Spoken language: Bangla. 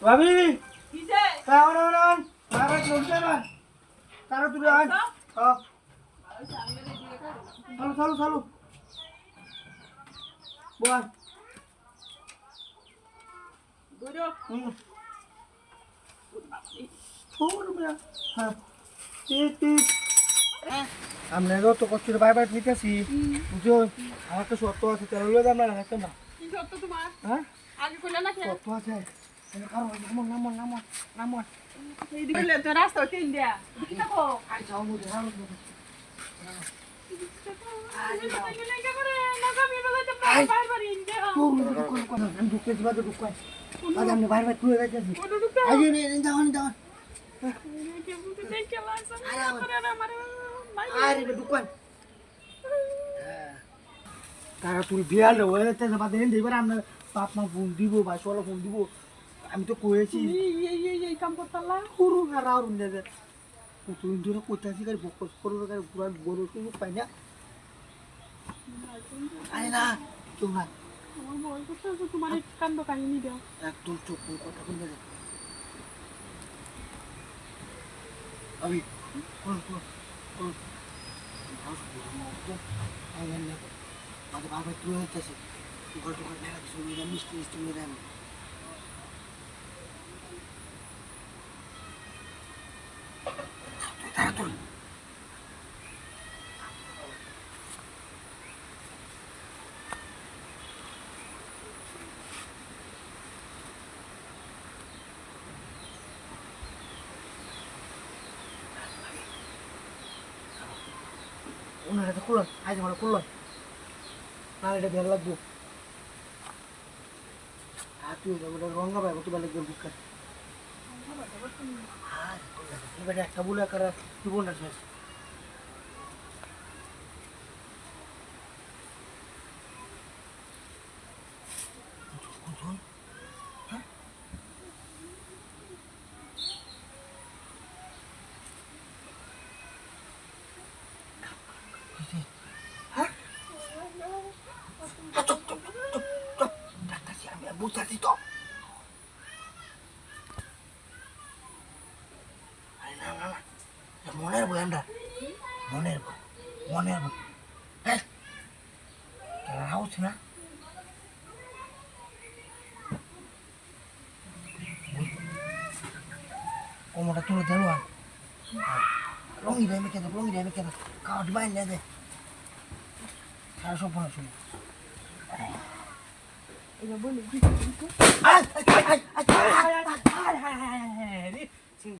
ভাবি কিসে? কারণ বাবা চলছে না কারো তুলে আন চালু চালু চালু বল বুঝো তোর মিয়া হ্যাঁ আমরা যত কষ্ট বাই বাই ঠিকাছি বুঝো আমার তো সত্য আছে তেল লয়ে দাম না রাখতাম না কি সত্য তোমার? হ্যাঁ আগে কইলা না কেন? সত্য আছে কারণ নামো এইদিকে লে তো রাস্তা তিন দিয়া কি দেখো আই যাও মুদে নামো আমি ঢুকতে দিবা তো ঢুকাই আজ আমি বাইরে বাইরে তুলে যাইতেছি আজ যাও যাও আরে ঢুকাই তারা তুই বিয়াল হয়ে যাচ্ছে বাদে দিবার আমরা বাপ মা ফোন দিব বা চলো ফোন দিব আমি তো কয়েছি এই কাম করতালা পুরো গারা আর উন্নয় দে তুই দূরে কোথাছি গাড়ি বকস করবে গাড়ি পুরো বড় কিছু পাই না আরে না চুপ না আমার বল করতে তোমার কান্দ কাহিনী দাও একদম চুপ করে কথা বলবে না আমি কোন আইলেন না আমাদের বাবা তুই হইতেছে গল্প করে দেখা কিছু মিষ্টি মেরে আমি তাড়াতাড়ি ওনারা তো খুলন আজ আমরা খুলন না এটা বের লাগবো আর তুই ওটা রঙা পাইবো তো বেলা গেল বুঝকা আর এবারে একটা বলে কারা তুই বোনটা শেষ বুঝতেছি তো আরে না না না মনের বই আমরা মনের বই হ্যাঁ হাউস না কোমরটা তুলে দিল আর রঙি দেয় মেখে দেয় কাঠ বাইন দে সারা সব পড়া শুনে এবার বলি আয়